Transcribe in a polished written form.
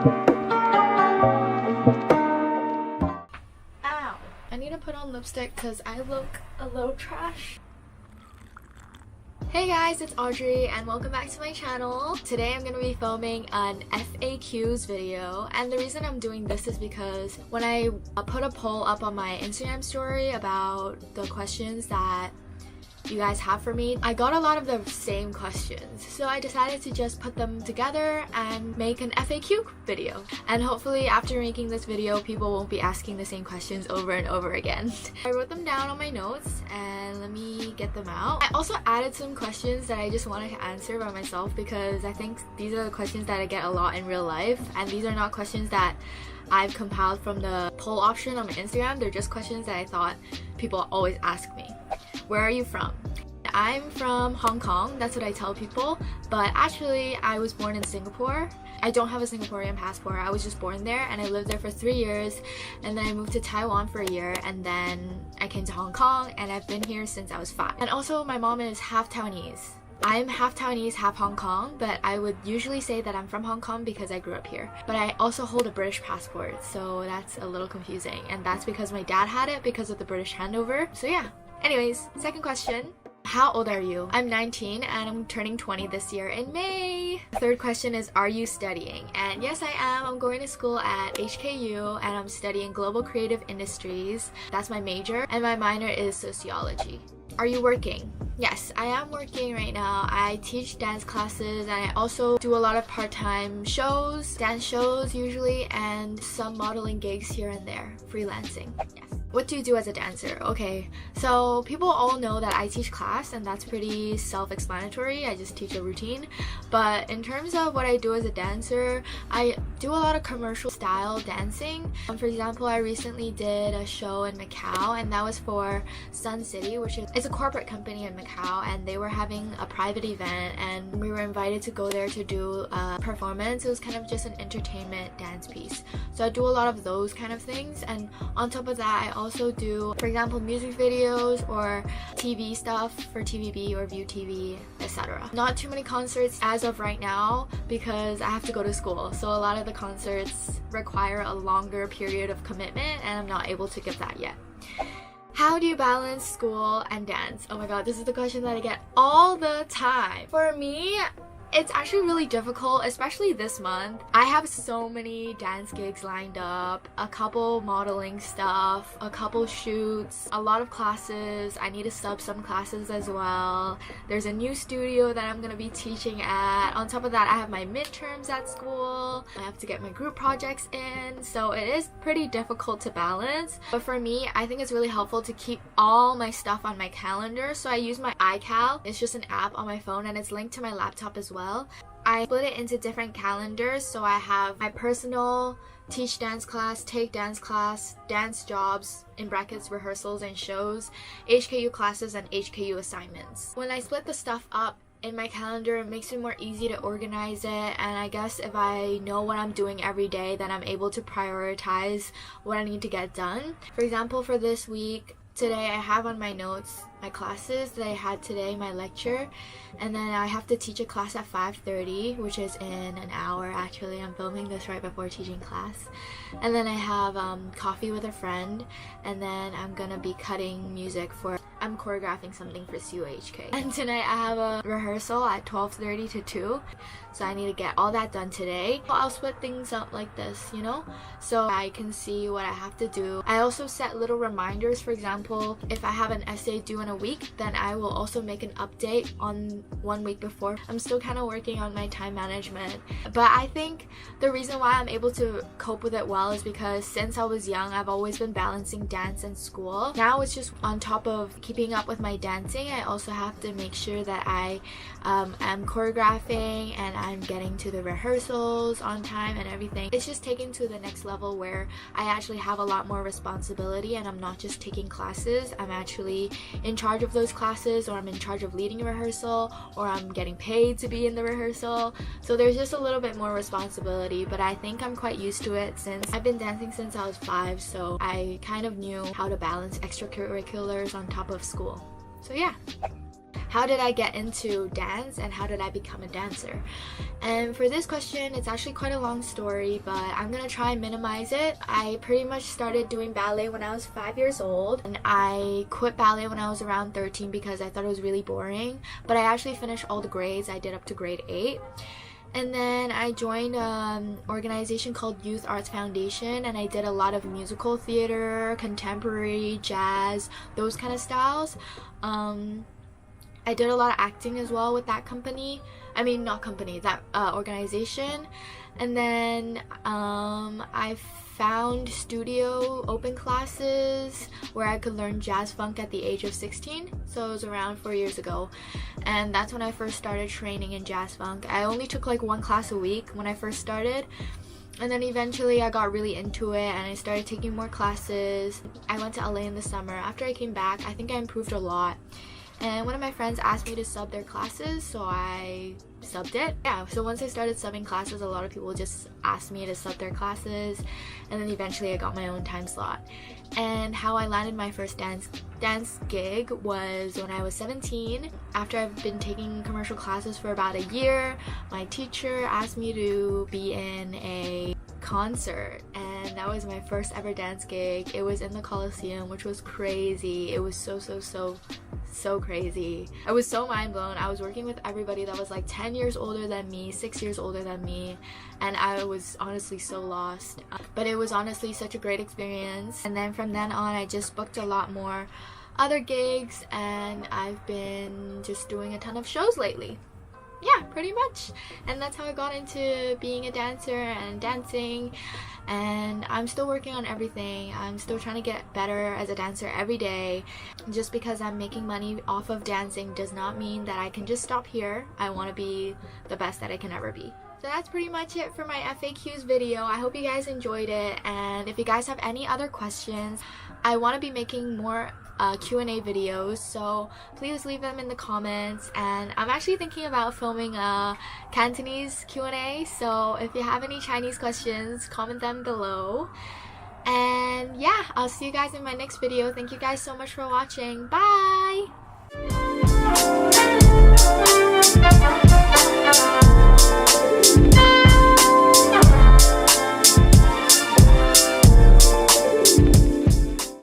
Ow! I need to put on lipstick because I look a little trash. Hey guys, it's Audrey and welcome back to my channel. Today I'm going to be filming an FAQs video, and the reason I'm doing this is because when I put a poll up on my Instagram story about the questions that you guys have for me, I got a lot of the same questions, so I decided to just put them together and make an FAQ video. And hopefully after making this video, people won't be asking the same questions over and over again. I wrote them down on my notes and let me get them out. I also added some questions that I just wanted to answer by myself because I think these are the questions that I get a lot in real life, and these are not questions that I've compiled from the poll option on my Instagram. They're just questions that I thought people always ask me. Where are you from? I'm from Hong Kong, that's what I tell people, but actually I was born in Singapore. I don't have a Singaporean passport, I was just born there and I lived there for 3 years, and then I moved to Taiwan for a year, and then I came to Hong Kong and I've been here since I was 5. And also my mom is half Taiwanese. I'm half Taiwanese, half Hong Kong, but I would usually say that I'm from Hong Kong because I grew up here. But I also hold a British passport, so that's a little confusing, and that's because my dad had it because of the British handover. So yeah. Anyways, second question. How old are you? I'm 19 and I'm turning 20 this year in May. Third question is, are you studying? And yes, I am. I'm going to school at HKU and I'm studying Global Creative Industries. That's my major, and my minor is sociology. Are you working? Yes, I am working right now. I teach dance classes and I also do a lot of part-time shows, dance shows usually, and some modeling gigs here and there, freelancing. Yes. What do you do as a dancer? Okay, so people all know that I teach class and that's pretty self-explanatory. I just teach a routine. But in terms of what I do as a dancer, I do a lot of commercial style dancing. For example, I recently did a show in Macau, and that was for Sun City, which is a corporate company in Macau, and they were having a private event and we were invited to go there to do a performance. It was kind of just an entertainment dance piece. So I do a lot of those kind of things, and on top of that I also do, for example, music videos or TV stuff for TVB or View TV, etc. Not too many concerts as of right now because I have to go to school, so a lot of the concerts require a longer period of commitment and I'm not able to give that yet. How do you balance school and dance? Oh my god, this is the question that I get all the time. For me, it's actually really difficult, especially this month. I have so many dance gigs lined up, a couple modeling stuff, a couple shoots, a lot of classes. I need to sub some classes as well. There's a new studio that I'm gonna be teaching at. On top of that, I have my midterms at school. I have to get my group projects in, so it is pretty difficult to balance. But for me, I think it's really helpful to keep all my stuff on my calendar. So I use my iCal. It's just an app on my phone and it's linked to my laptop as well. I split it into different calendars, so I have my personal teach dance class, take dance class, dance jobs, in brackets rehearsals and shows, HKU classes, and HKU assignments. When I split the stuff up in my calendar, it makes it more easy to organize it, and I guess if I know what I'm doing every day, then I'm able to prioritize what I need to get done. For example, for this week, today I have on my notes my classes that I had today, my lecture, and then I have to teach a class at 5:30, which is in an hour. Actually, I'm filming this right before teaching class. And then I have coffee with a friend, and then I'm gonna be cutting music for, I'm choreographing something for CUHK. And tonight I have a rehearsal at 12:30 to 2, so I need to get all that done today. I'll split things up like this, you know, so I can see what I have to do. I also set little reminders. For example, if I have an essay due in a week, then I will also make an update on 1 week before. I'm still kind of working on my time management, but I think the reason why I'm able to cope with it well is because since I was young, I've always been balancing dance and school. Now it's just on top of keeping up with my dancing, I also have to make sure that I am choreographing and I'm getting to the rehearsals on time and everything. It's just taken to the next level where I actually have a lot more responsibility and I'm not just taking classes, I'm actually in charge of those classes, or I'm in charge of leading a rehearsal, or I'm getting paid to be in the rehearsal. So there's just a little bit more responsibility, but I think I'm quite used to it since I've been dancing since I was 5, so I kind of knew how to balance extracurriculars on top of school. So yeah. how did I get into dance and how did I become a dancer? And for this question, it's actually quite a long story, but I'm gonna try and minimize it. I pretty much started doing ballet when I was 5 years old, and I quit ballet when I was around 13 because I thought it was really boring, but I actually finished all the grades. I did up to grade 8. And then I joined an organization called Youth Arts Foundation, and I did a lot of musical theater, contemporary, jazz, those kind of styles. I did a lot of acting as well with that company. I mean, not company, that organization. And then I found studio open classes where I could learn jazz funk at the age of 16. So it was around 4 years ago. And that's when I first started training in jazz funk. I only took like 1 class a week when I first started. And then eventually I got really into it and I started taking more classes. I went to LA in the summer. After I came back, I think I improved a lot. And one of my friends asked me to sub their classes, so I subbed it. Yeah, so once I started subbing classes, a lot of people just asked me to sub their classes, and then eventually I got my own time slot. And how I landed my first dance gig was when I was 17. After I've been taking commercial classes for about a year, my teacher asked me to be in a concert, and that was my first ever dance gig. It was in the Coliseum, which was crazy. It was so crazy. I was so mind blown. I was working with everybody that was like 10 years older than me, 6 years older than me, and I was honestly so lost. But it was honestly such a great experience. And then from then on, I just booked a lot more other gigs, and I've been just doing a ton of shows lately. Yeah, pretty much. And that's how I got into being a dancer and dancing. And I'm still working on everything. I'm still trying to get better as a dancer every day. Just because I'm making money off of dancing does not mean that I can just stop here. I want to be the best that I can ever be. So that's pretty much it for my FAQs video. I hope you guys enjoyed it, and if you guys have any other questions, I want to be making more Q&A videos, so please leave them in the comments. And I'm actually thinking about filming a Cantonese Q&A, so if you have any Chinese questions, comment them below. And yeah, I'll see you guys in my next video. Thank you guys so much for watching. Bye!